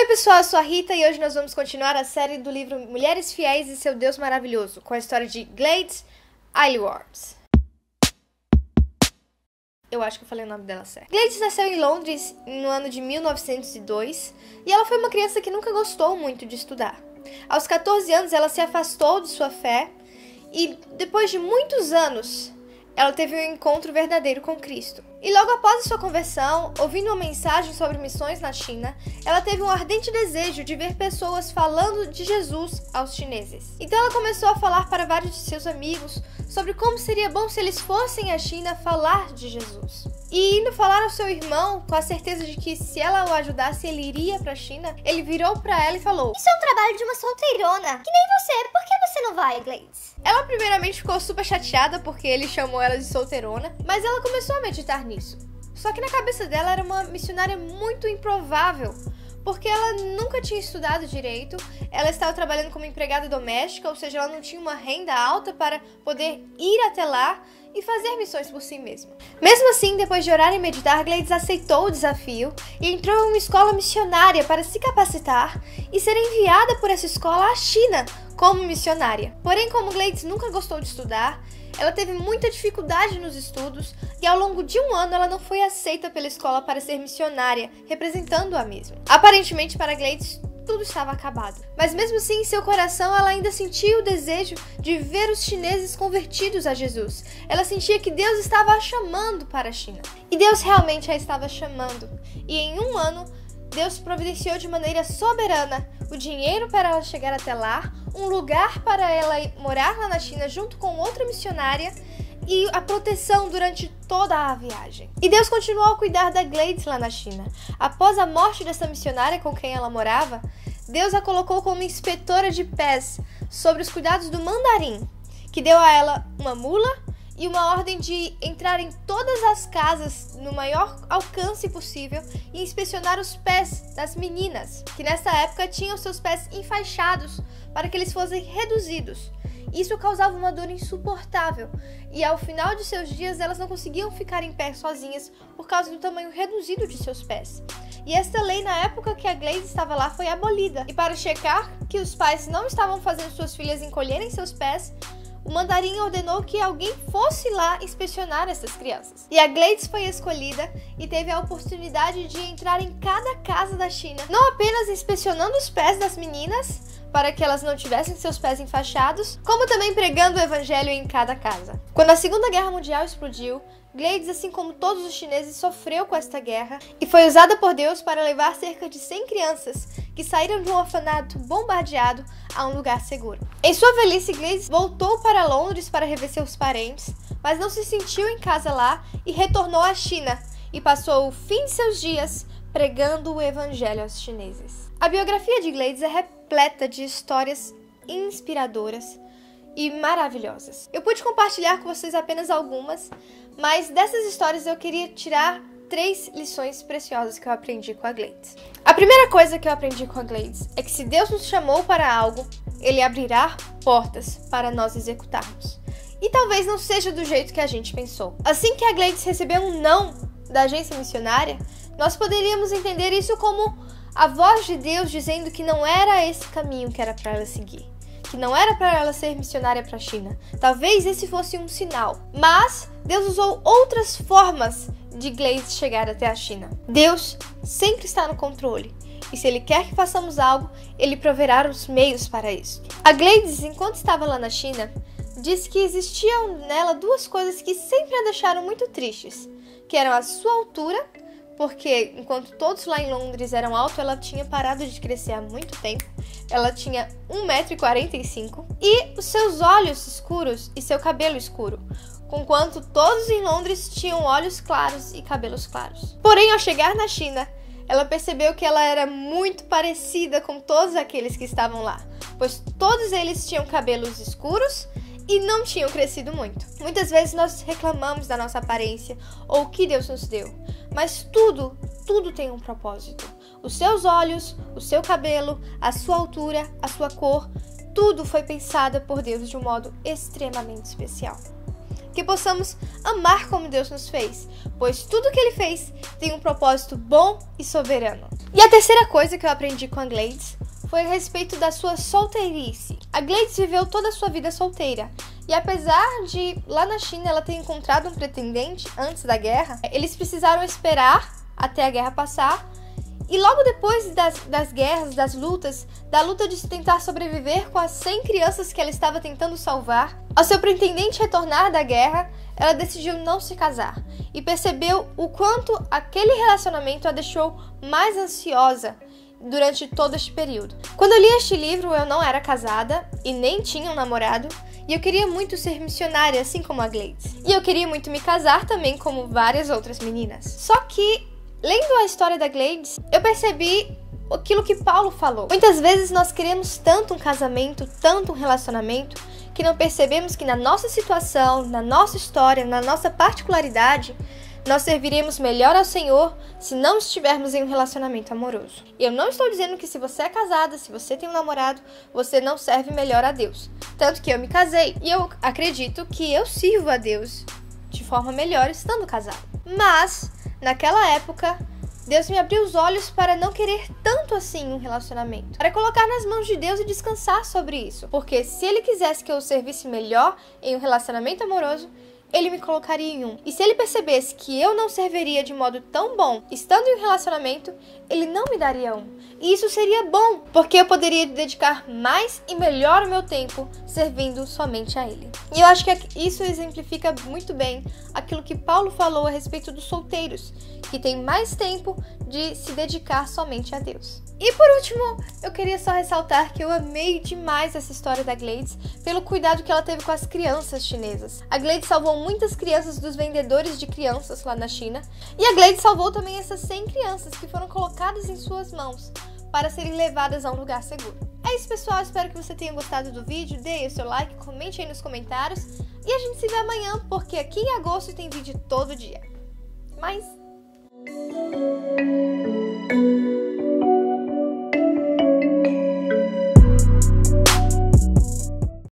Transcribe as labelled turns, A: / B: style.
A: pessoal, eu sou a Rita e hoje nós vamos continuar a série do livro Mulheres Fiéis e Seu Deus Maravilhoso, com a história de Gladys Aylward. Eu acho que eu falei o nome dela certo. Gladys nasceu em Londres no ano de 1902 e ela foi uma criança que nunca gostou muito de estudar. Aos 14 anos ela se afastou de sua fé e depois de muitos anos ela teve um encontro verdadeiro com Cristo. E logo após a sua conversão, ouvindo uma mensagem sobre missões na China, ela teve um ardente desejo de ver pessoas falando de Jesus aos chineses. Então ela começou a falar para vários de seus amigos sobre como seria bom se eles fossem à China falar de Jesus. E indo falar ao seu irmão, com a certeza de que se ela o ajudasse, ele iria para a China, ele virou para ela e falou:
B: "Isso é um trabalho de uma solteirona, que nem você, por que você não vai, Gladys?"
A: Ela primeiramente ficou super chateada porque ele chamou ela de solteirona, mas ela começou a meditar nisso. Só que na cabeça dela era uma missionária muito improvável, porque ela nunca tinha estudado direito, ela estava trabalhando como empregada doméstica, ou seja, ela não tinha uma renda alta para poder ir até lá e fazer missões por si mesma. Mesmo assim, depois de orar e meditar, Gladys aceitou o desafio e entrou em uma escola missionária para se capacitar e ser enviada por essa escola à China como missionária. Porém, como Gladys nunca gostou de estudar, ela teve muita dificuldade nos estudos e ao longo de um ano ela não foi aceita pela escola para ser missionária, representando a mesma. Aparentemente, para Gladys, tudo estava acabado. Mas mesmo assim, em seu coração, ela ainda sentia o desejo de ver os chineses convertidos a Jesus. Ela sentia que Deus estava a chamando para a China. E Deus realmente a estava chamando. E em um ano, Deus providenciou de maneira soberana o dinheiro para ela chegar até lá, um lugar para ela morar lá na China junto com outra missionária e a proteção durante toda a viagem. E Deus continuou a cuidar da Gladys lá na China. Após a morte dessa missionária com quem ela morava, Deus a colocou como inspetora de pés sobre os cuidados do mandarim, que deu a ela uma mula e uma ordem de entrar em todas as casas no maior alcance possível e inspecionar os pés das meninas, que nessa época tinham seus pés enfaixados para que eles fossem reduzidos. Isso causava uma dor insuportável e ao final de seus dias elas não conseguiam ficar em pé sozinhas por causa do tamanho reduzido de seus pés. E esta lei na época que a Gladys estava lá foi abolida. E para checar que os pais não estavam fazendo suas filhas encolherem seus pés, o mandarim ordenou que alguém fosse lá inspecionar essas crianças. E a Gladys foi escolhida e teve a oportunidade de entrar em cada casa da China, não apenas inspecionando os pés das meninas, para que elas não tivessem seus pés enfaixados, como também pregando o evangelho em cada casa. Quando a Segunda Guerra Mundial explodiu, Gladys, assim como todos os chineses, sofreu com esta guerra e foi usada por Deus para levar cerca de 100 crianças que saíram de um orfanato bombardeado a um lugar seguro. Em sua velhice, Gladys voltou para Londres para rever seus parentes, mas não se sentiu em casa lá e retornou à China e passou o fim de seus dias pregando o evangelho aos chineses. A biografia de Gladys é repleta de histórias inspiradoras e maravilhosas. Eu pude compartilhar com vocês apenas algumas, mas dessas histórias eu queria tirar 3 lições preciosas que eu aprendi com a Gladys. A primeira coisa que eu aprendi com a Gladys é que se Deus nos chamou para algo, Ele abrirá portas para nós executarmos. E talvez não seja do jeito que a gente pensou. Assim que a Gladys recebeu um não da agência missionária, nós poderíamos entender isso como a voz de Deus dizendo que não era esse caminho que era para ela seguir, que não era para ela ser missionária para a China. Talvez esse fosse um sinal, mas Deus usou outras formas de Gladys chegar até a China. Deus sempre está no controle, e se Ele quer que façamos algo, Ele proverá os meios para isso. A Gladys, enquanto estava lá na China, disse que existiam nela 2 coisas que sempre a deixaram muito tristes, que eram a sua altura, porque enquanto todos lá em Londres eram altos, ela tinha parado de crescer há muito tempo. Ela tinha 1,45 m e os seus olhos escuros e seu cabelo escuro, conquanto todos em Londres tinham olhos claros e cabelos claros. Porém, ao chegar na China, ela percebeu que ela era muito parecida com todos aqueles que estavam lá, pois todos eles tinham cabelos escuros e não tinham crescido muito. Muitas vezes nós reclamamos da nossa aparência ou o que Deus nos deu, mas tudo tem um propósito. Os seus olhos, o seu cabelo, a sua altura, a sua cor, tudo foi pensado por Deus de um modo extremamente especial. que possamos amar como Deus nos fez, pois tudo que Ele fez tem um propósito bom e soberano. E a terceira coisa que eu aprendi com a Gladys foi a respeito da sua solteirice. A Gladys viveu toda a sua vida solteira, e apesar de lá na China ela ter encontrado um pretendente antes da guerra, eles precisaram esperar até a guerra passar. E logo depois das guerras, das lutas, da luta de tentar sobreviver com as 100 crianças que ela estava tentando salvar, ao seu pretendente retornar da guerra, ela decidiu não se casar e percebeu o quanto aquele relacionamento a deixou mais ansiosa durante todo este período. Quando eu li este livro, eu não era casada e nem tinha um namorado, e eu queria muito ser missionária, assim como a Gladys. E eu queria muito me casar também, como várias outras meninas. Só que, lendo a história da Gladys, eu percebi aquilo que Paulo falou. Muitas vezes nós queremos tanto um casamento, tanto um relacionamento, que não percebemos que na nossa situação, na nossa história, na nossa particularidade, nós serviremos melhor ao Senhor se não estivermos em um relacionamento amoroso. Eu não estou dizendo que se você é casada, se você tem um namorado, você não serve melhor a Deus. Tanto que eu me casei e eu acredito que eu sirvo a Deus de forma melhor estando casada. Mas, naquela época, Deus me abriu os olhos para não querer tanto assim um relacionamento. Para colocar nas mãos de Deus e descansar sobre isso. Porque se Ele quisesse que eu servisse melhor em um relacionamento amoroso, Ele me colocaria em um. E se Ele percebesse que eu não serviria de modo tão bom estando em um relacionamento, Ele não me daria um. E isso seria bom, porque eu poderia dedicar mais e melhor o meu tempo servindo somente a Ele. E eu acho que isso exemplifica muito bem aquilo que Paulo falou a respeito dos solteiros, que tem mais tempo de se dedicar somente a Deus. E por último, eu queria só ressaltar que eu amei demais essa história da Gladys pelo cuidado que ela teve com as crianças chinesas. A Gladys salvou muitas crianças dos vendedores de crianças lá na China, e a Gladys salvou também essas 100 crianças que foram colocadas em suas mãos para serem levadas a um lugar seguro. É isso, pessoal, espero que você tenha gostado do vídeo, dê aí o seu like, comente aí nos comentários, e a gente se vê amanhã, porque aqui em agosto tem vídeo todo dia. Mas